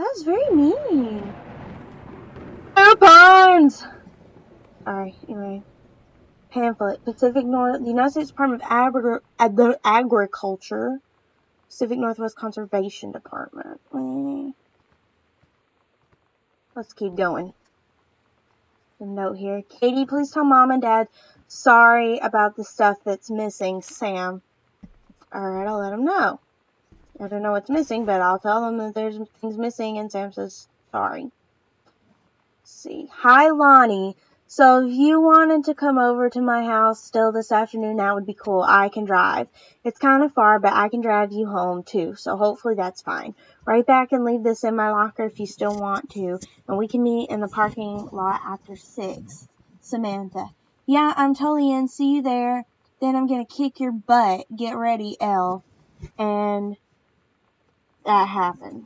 That's very mean. Coupons! Alright, anyway. Pamphlet. Pacific North, the United States Department of Agriculture. Pacific Northwest Conservation Department. Let's keep going. A note here. Katie, please tell Mom and Dad sorry about the stuff that's missing, Sam. Alright, I'll let them know. I don't know what's missing, but I'll tell them that there's things missing, and Sam says sorry. Let's see. Hi, Lonnie. So if you wanted to come over to my house still this afternoon, that would be cool. I can drive. It's kind of far, but I can drive you home too, so hopefully that's fine. Write back and leave this in my locker if you still want to, and we can meet in the parking lot after 6. Samantha. Yeah, I'm totally in. See you there. Then I'm gonna kick your butt. Get ready, Elle. And that happened.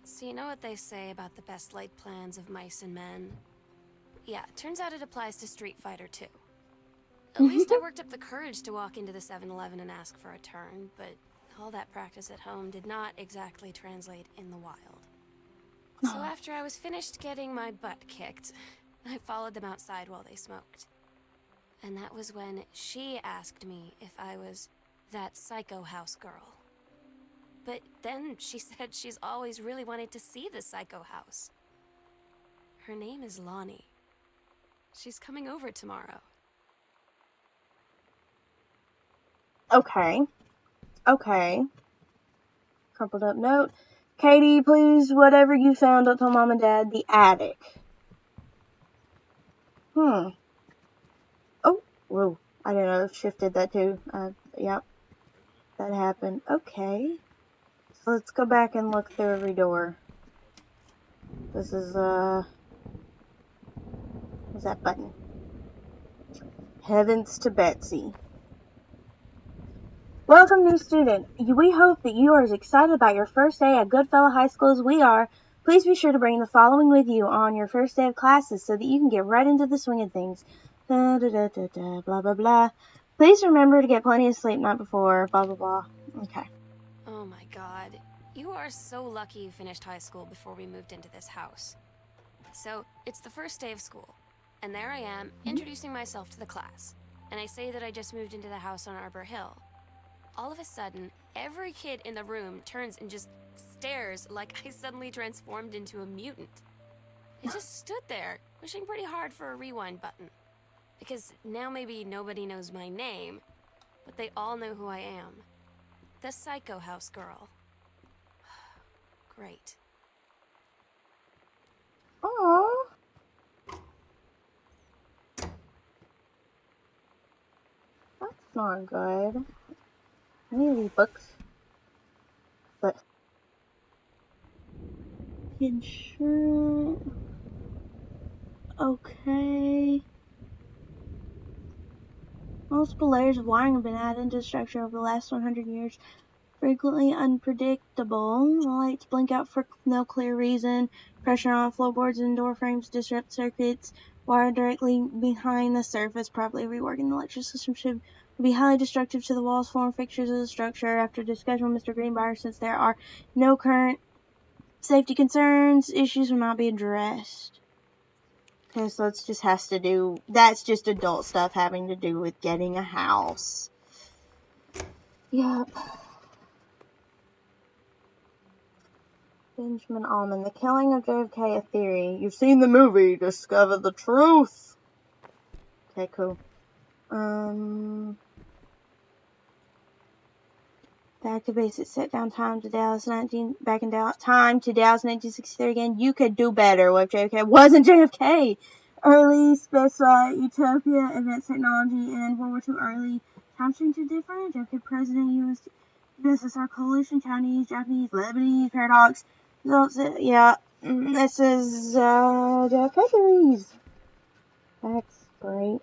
So you know what they say about the best laid plans of mice and men? Yeah, turns out it applies to Street Fighter too. At least I worked up the courage to walk into the 7-Eleven and ask for a turn, but all that practice at home did not exactly translate in the wild. So after I was finished getting my butt kicked, I followed them outside while they smoked. And that was when she asked me if I was that psycho house girl. But then she said she's always really wanted to see the psycho house. Her name is Lonnie. She's coming over tomorrow. Okay. Crumpled up note. Katie, please, whatever you found, don't tell Mom and Dad. The attic. Oh, whoa. I didn't know it shifted that too. Yep. That happened. Okay. So let's go back and look through every door. This is, what's that button? Heavens to Betsy. Welcome, new student. We hope that you are as excited about your first day at Goodfellow High School as we are. Please be sure to bring the following with you on your first day of classes so that you can get right into the swing of things. Da, da, da, da, da, blah, blah, blah. Please remember to get plenty of sleep night before, blah, blah, blah. Okay. Oh my god. You are so lucky you finished high school before we moved into this house. So, it's the first day of school. And there I am, introducing myself to the class. And I say that I just moved into the house on Arbor Hill. All of a sudden, every kid in the room turns and just stares like I suddenly transformed into a mutant. I just stood there, wishing pretty hard for a rewind button. Because now maybe nobody knows my name, but they all know who I am. The Psycho House Girl. Great. Aww. That's not good. I need these books. But insurance. Okay. Multiple layers of wiring have been added into the structure over the last 100 years. Frequently unpredictable. The lights blink out for no clear reason. Pressure on floorboards and door frames disrupt circuits. Wire directly behind the surface. Properly reworking the electric system should be highly destructive to the walls, floor, and fixtures of the structure. After discussion with Mr. Greenbrier, since there are no current safety concerns, issues will not be addressed. Okay, so that's just adult stuff having to do with getting a house. Yep. Benjamin Allman, The Killing of JFK, a Theory. You've seen the movie, discover the truth. Okay, cool. Back to basics, set down time to Dallas 1963 again. You could do better with JFK. It wasn't JFK. Early space utopia, advanced technology, and World War II early. Time change are different. JFK president, USSR coalition, Chinese, Japanese, Lebanese, paradox. Yeah, this is JFK theories. That's great.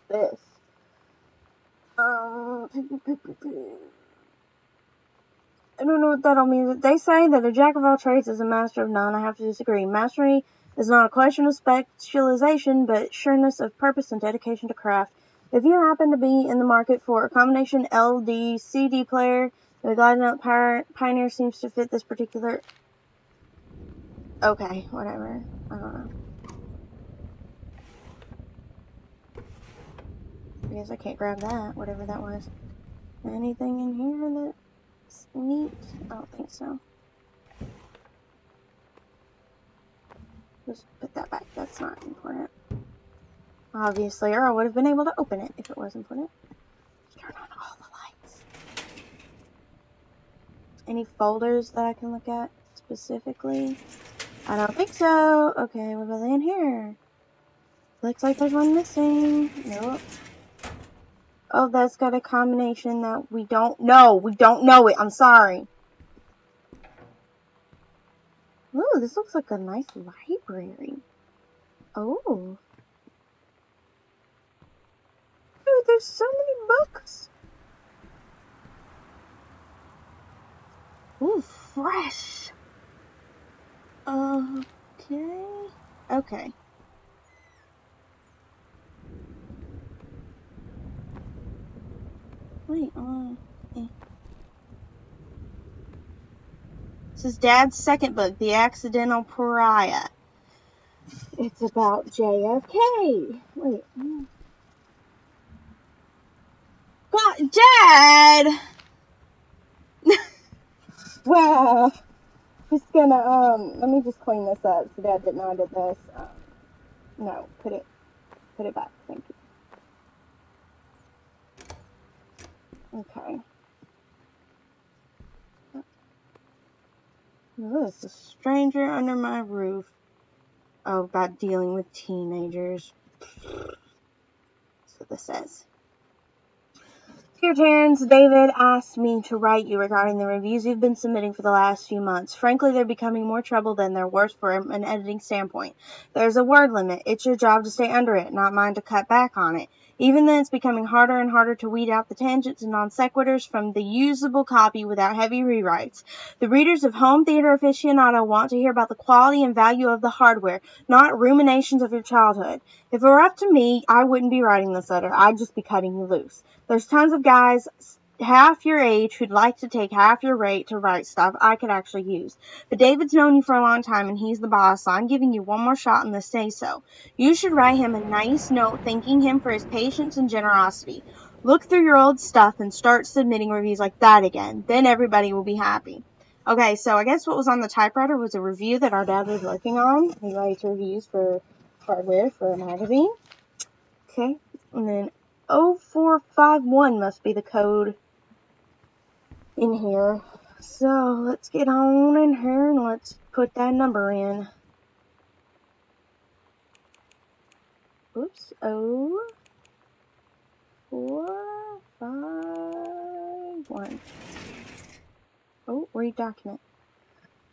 This. I don't know what that all means. They say that a jack of all trades is a master of none. I have to disagree. Mastery is not a question of specialization, but sureness of purpose and dedication to craft. If you happen to be in the market for a combination LD CD player The gliding out Pioneer seems to fit this particular... Okay, whatever. I don't know. I guess I can't grab that, whatever that was. Anything in here that's neat? I don't think so. Just put that back. That's not important. Obviously, or I would have been able to open it if it was important. Turn on all the lights. Any folders that I can look at specifically? I don't think so. Okay, what about in here? Looks like there's one missing. Nope. Oh, that's got a combination that we don't know. We don't know it. I'm sorry. Ooh, this looks like a nice library. Oh. Dude, there's so many books. Ooh, fresh. Okay. Okay. Wait, This is Dad's second book, The Accidental Pariah. It's about JFK. Wait. God, Dad! Wow. Just gonna, let me just clean this up so Dad didn't know I did this. No, put it back. Thank you. Okay. This is a stranger under my roof. Oh, about dealing with teenagers. That's what this says. Dear Terrence, David asked me to write you regarding the reviews you've been submitting for the last few months. Frankly, they're becoming more trouble than they're worth from an editing standpoint. There's a word limit. It's your job to stay under it, not mine to cut back on it. Even then, it's becoming harder and harder to weed out the tangents and non sequiturs from the usable copy without heavy rewrites. The readers of Home Theater Aficionado want to hear about the quality and value of the hardware, not ruminations of your childhood. If it were up to me, I wouldn't be writing this letter. I'd just be cutting you loose. There's tons of guys half your age who'd like to take half your rate to write stuff I could actually use. But David's known you for a long time and he's the boss, so I'm giving you one more shot in the say-so. You should write him a nice note thanking him for his patience and generosity. Look through your old stuff and start submitting reviews like that again. Then everybody will be happy. Okay, so I guess what was on the typewriter was a review that our dad was working on. He writes reviews for hardware for a magazine. Okay, and then 0451 must be the code in here. So let's get on in here and let's put that number in. Oops. 0451. Oh, read document.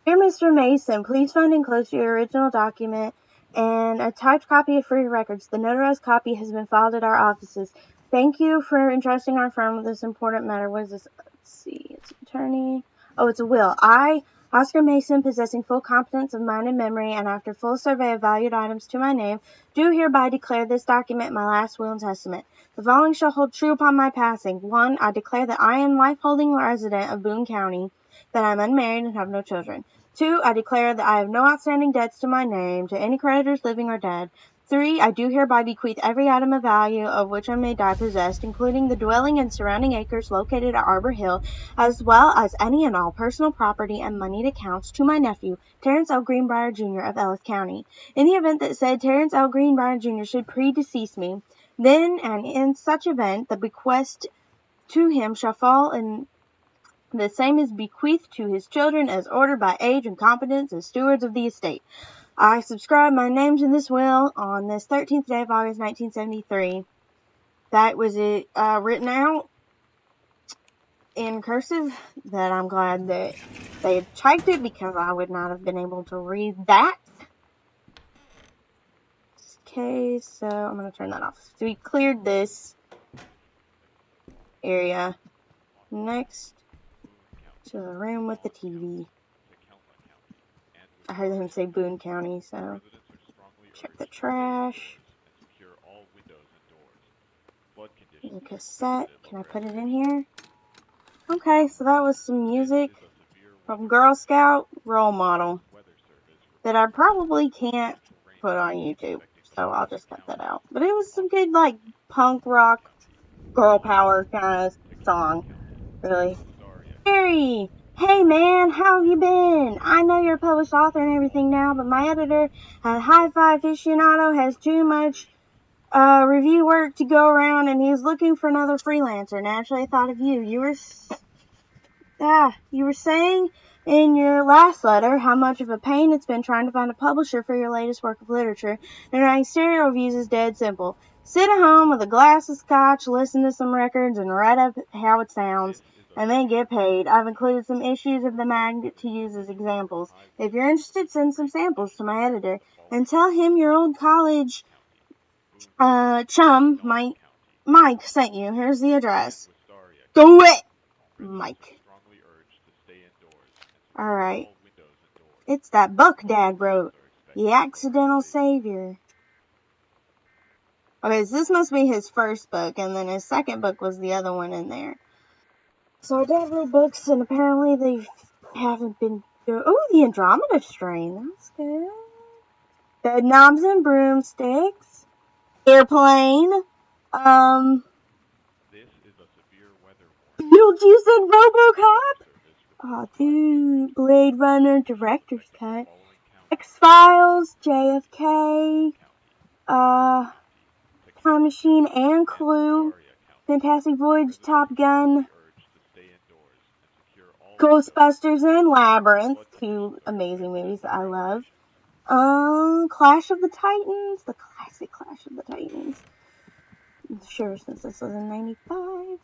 Dear Mr. Mason, please find enclosed your original document and a typed copy of free records. The notarized copy has been filed at our offices. Thank you for entrusting our firm with this important matter. What is this? Let's see. It's an attorney. Oh, it's a will. I, Oscar Mason, possessing full competence of mind and memory, and after full survey of valued items to my name, do hereby declare this document my last will and testament. The following shall hold true upon my passing. 1. I declare that I am life-holding resident of Boone County, that I am unmarried and have no children. 2. I declare that I have no outstanding debts to my name, to any creditors living or dead. 3. I do hereby bequeath every item of value of which I may die possessed, including the dwelling and surrounding acres located at Arbor Hill, as well as any and all personal property and moneyed accounts to my nephew, Terrence L. Greenbrier, Jr. of Ellis County. In the event that said Terrence L. Greenbrier, Jr. should predecease me, then and in such event, the bequest to him shall fall in the same is bequeathed to his children as ordered by age and competence as stewards of the estate. I subscribe my name to this will on this 13th day of August, 1973. That was it written out in cursive. That I'm glad that they had typed it because I would not have been able to read that. Okay, so I'm going to turn that off. So we cleared this area. Next to the room with the TV. I heard him say Boone County, so check the trash. The cassette, can I put it in here? Okay, so that was some music from Girl Scout Role Model that I probably can't put on YouTube, so I'll just cut that out. But it was some good, like, punk rock, girl power kind of song, really. Harry! Hey man, how have you been? I know you're a published author and everything now, but my editor at Hi-Fi Aficionado has too much review work to go around, and he's looking for another freelancer. Naturally, I thought of you. You were saying in your last letter how much of a pain it's been trying to find a publisher for your latest work of literature, and writing stereo reviews is dead simple. Sit at home with a glass of scotch, listen to some records, and write up how it sounds, and then get paid. I've included some issues of the mag to use as examples. If you're interested, send some samples to my editor, and tell him your old college chum, Mike sent you. Here's the address. Do it, Mike. Alright. It's that book Dad wrote. The Accidental Savior. Okay, so this must be his first book, and then his second book was the other one in there. So our dad wrote books, and apparently they haven't been good. Oh, the Andromeda Strain. That's good. The Knobs and Broomsticks. Airplane. Beetlejuice and RoboCop. Oh, dude. Blade Runner Director's Cut. X-Files, JFK, Time Machine and Clue, Fantastic Voyage, Top Gun, Ghostbusters and Labyrinth, two amazing movies that I love. Clash of the Titans, the classic Clash of the Titans. Sure, since this was in 95.